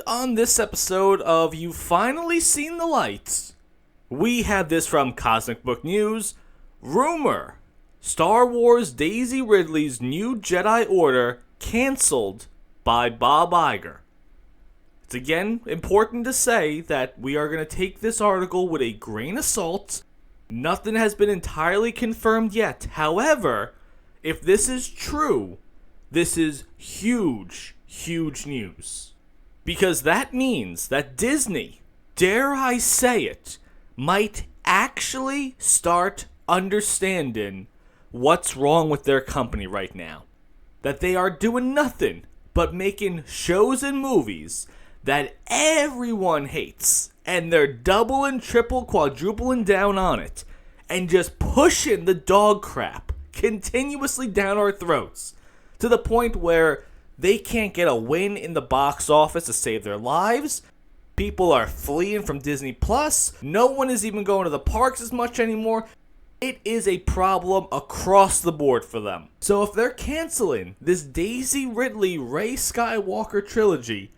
on this episode of You've Finally Seen the Lights, we have this from Cosmic Book News. Rumor: Star Wars Daisy Ridley's new Jedi Order canceled by Bob Iger. It's again important to say that we are going to take this article with a grain of salt. Nothing has been entirely confirmed yet. However, if this is true, this is huge news. Because that means that Disney, dare I say it, might actually start understanding what's wrong with their company right now. That they are doing nothing but making shows and movies that everyone hates, and they're doubling, triple, quadrupling down on it, and just pushing the dog crap continuously down our throats, to the point where they can't get a win in the box office to save their lives. People are fleeing from Disney Plus. No one is even going to the parks as much anymore. It is a problem across the board for them. So if they're canceling this Daisy Ridley Rey Skywalker Trilogy,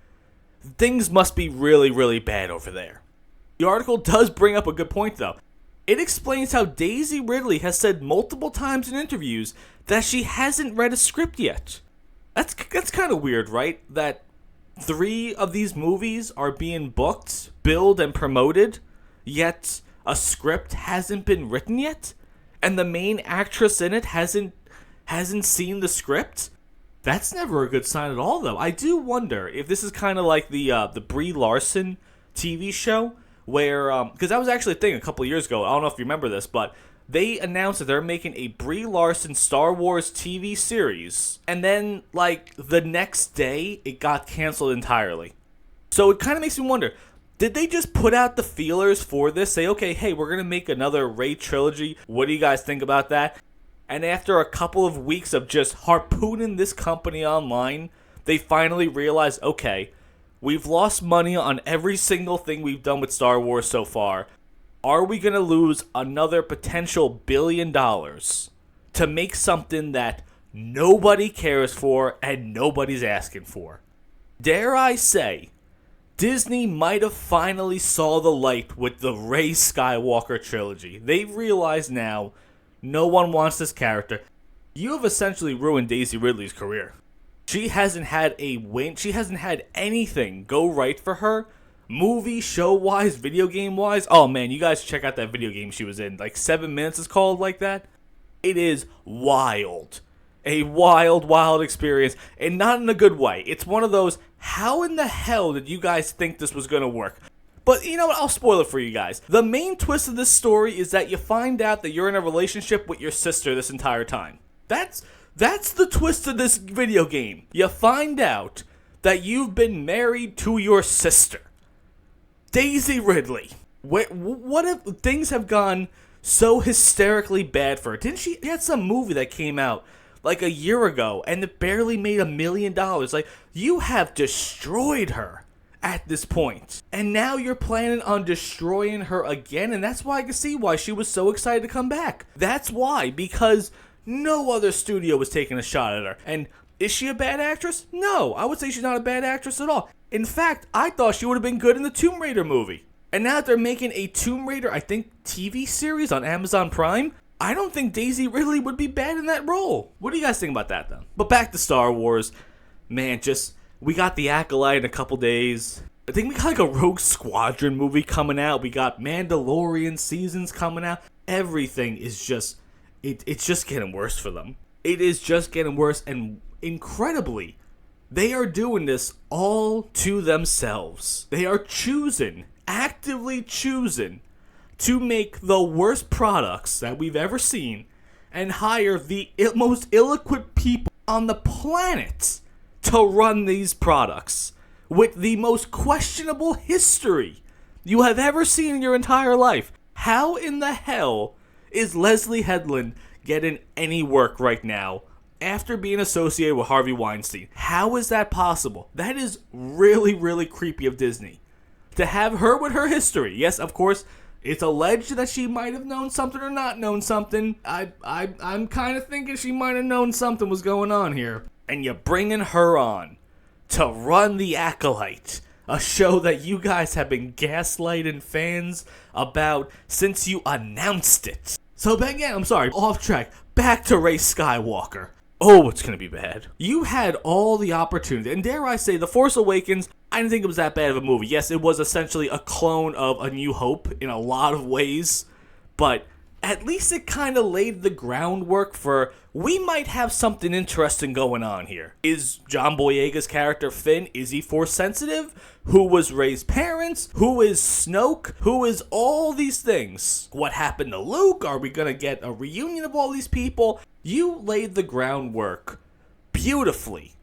things must be really bad over there. The article does bring up a good point though. It explains how Daisy Ridley has said multiple times in interviews that she hasn't read a script yet. That's kind of weird, right? That 3 of these movies are being booked, billed, and promoted, yet a script hasn't been written yet, and the main actress in it hasn't seen the script. That's never a good sign at all, though. I do wonder if this is kind of like the Brie Larson TV show, where because that was actually a thing a couple of years ago. I don't know if you remember this, but they announced that they're making a Brie Larson Star Wars TV series, and then like the next day it got canceled entirely. So it kind of makes me wonder, did they just put out the feelers for this? Say, okay, hey, we're going to make another Rey trilogy. What do you guys think about that? And after a couple of weeks of just harpooning this company online, they finally realized, okay, we've lost money on every single thing we've done with Star Wars so far. Are we going to lose another potential $1 billion to make something that nobody cares for and nobody's asking for? Dare I say, Disney might have finally saw the light with the Rey Skywalker Trilogy. They've realized now no one wants this character. You have essentially ruined Daisy Ridley's career. She hasn't had a win. She hasn't had anything go right for her. Movie, show-wise, video game-wise. Oh man, you guys check out that video game she was in. Like 7 Minutes is called like that. It is wild. A wild experience. And not in a good way. It's one of those, how in the hell did you guys think this was going to work? But you know what, I'll spoil it for you guys. The main twist of this story is that you find out that you're in a relationship with your sister this entire time. That's the twist of this video game. You find out that you've been married to your sister. Daisy Ridley. What if things have gone so hysterically bad for her? Didn't she had some movie that came out like a year ago and it barely made $1 million? Like, you have destroyed her at this point. And now you're planning on destroying her again, and that's why I can see why she was so excited to come back. That's why, because no other studio was taking a shot at her. And is she a bad actress? No, I would say she's not a bad actress at all. In fact, I thought she would have been good in the Tomb Raider movie. And now that they're making a Tomb Raider, I think, TV series on Amazon Prime, I don't think Daisy Ridley would be bad in that role. What do you guys think about that, though? But back to Star Wars. Man, we got The Acolyte in a couple days. I think we got like a Rogue Squadron movie coming out. We got Mandalorian seasons coming out. Everything is just, it's just getting worse for them. It is just getting worse, and incredibly, they are doing this all to themselves. They are actively choosing to make the worst products that we've ever seen and hire the most ill-equipped people on the planet to run these products with the most questionable history you have ever seen in your entire life. How in the hell is Leslie Headland getting any work right now after being associated with Harvey Weinstein? How is that possible? That is really creepy of Disney. To have her with her history. Yes, of course, it's alleged that she might have known something or not known something. I'm kind of thinking she might have known something was going on here. And you're bringing her on to run The Acolyte, A show that you guys have been gaslighting fans about since you announced it. So again, I'm sorry, off track. Back to Rey Skywalker. Oh, it's gonna be bad. You had all the opportunity, and dare I say, The Force Awakens, I didn't think it was that bad of a movie. Yes, it was essentially a clone of A New Hope in a lot of ways, but at least it kind of laid the groundwork for, we might have something interesting going on here. Is John Boyega's character Finn, is he Force sensitive? Who was Rey's parents? Who is Snoke? Who is all these things? What happened to Luke? Are we gonna get a reunion of all these people? You laid the groundwork beautifully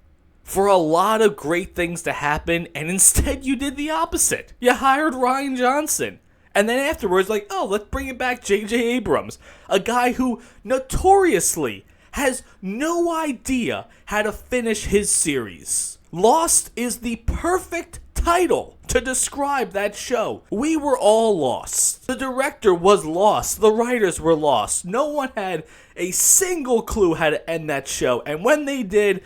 for a lot of great things to happen, and instead you did the opposite. You hired Rian Johnson. And then afterwards, like, oh, let's bring it back J.J. Abrams, a guy who notoriously has no idea how to finish his series. Lost is the perfect title to describe that show. We were all lost. The director was lost. The writers were lost. No one had a single clue how to end that show. And when they did,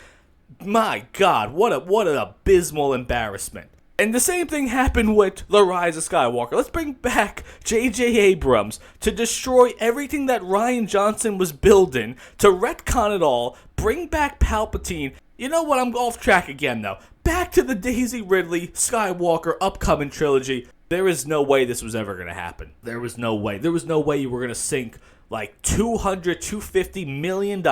my God, what an abysmal embarrassment. And the same thing happened with The Rise of Skywalker. Let's bring back J.J. Abrams to destroy everything that Rian Johnson was building, to retcon it all, bring back Palpatine. You know what, I'm off track again though. Back to the Daisy Ridley Skywalker upcoming trilogy. There is no way this was ever going to happen. There was no way. There was no way you were going to sink like $250 million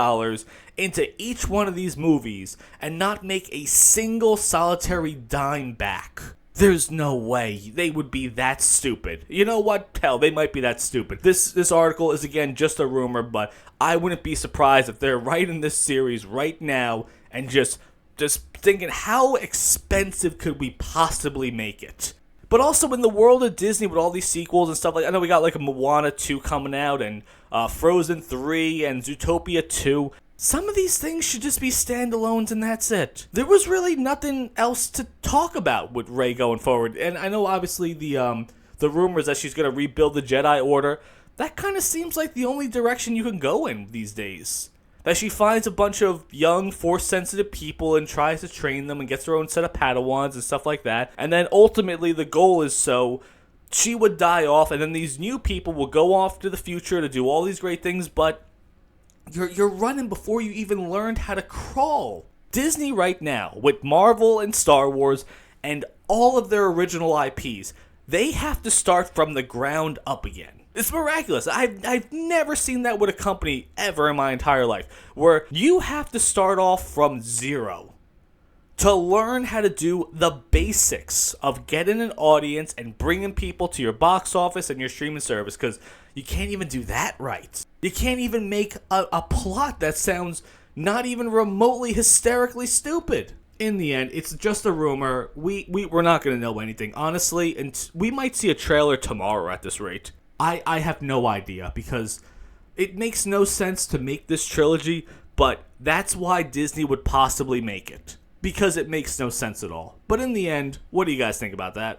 into each one of these movies and not make a single solitary dime back. There's no way they would be that stupid. You know what? Hell, they might be that stupid. This article is, again, just a rumor, but I wouldn't be surprised if they're writing this series right now and just thinking, how expensive could we possibly make it? But also in the world of Disney with all these sequels and stuff, like, I know we got like a Moana 2 coming out and Frozen 3 and Zootopia 2. Some of these things should just be standalones and that's it. There was really nothing else to talk about with Rey going forward. And I know obviously the rumors that she's going to rebuild the Jedi Order, that kind of seems like the only direction you can go in these days. That she finds a bunch of young, Force-sensitive people and tries to train them and gets her own set of Padawans and stuff like that. And then ultimately the goal is so she would die off and then these new people will go off to the future to do all these great things, but you're running before you even learned how to crawl. Disney right now, with Marvel and Star Wars and all of their original IPs, they have to start from the ground up again. It's miraculous. I've never seen that with a company ever in my entire life, where you have to start off from zero to learn how to do the basics of getting an audience and bringing people to your box office and your streaming service, because you can't even do that right. You can't even make a plot that sounds not even remotely hysterically stupid. In the end, it's just a rumor. We're not going to know anything, honestly, and we might see a trailer tomorrow at this rate. I have no idea, because it makes no sense to make this trilogy, but that's why Disney would possibly make it. Because it makes no sense at all. But in the end, what do you guys think about that?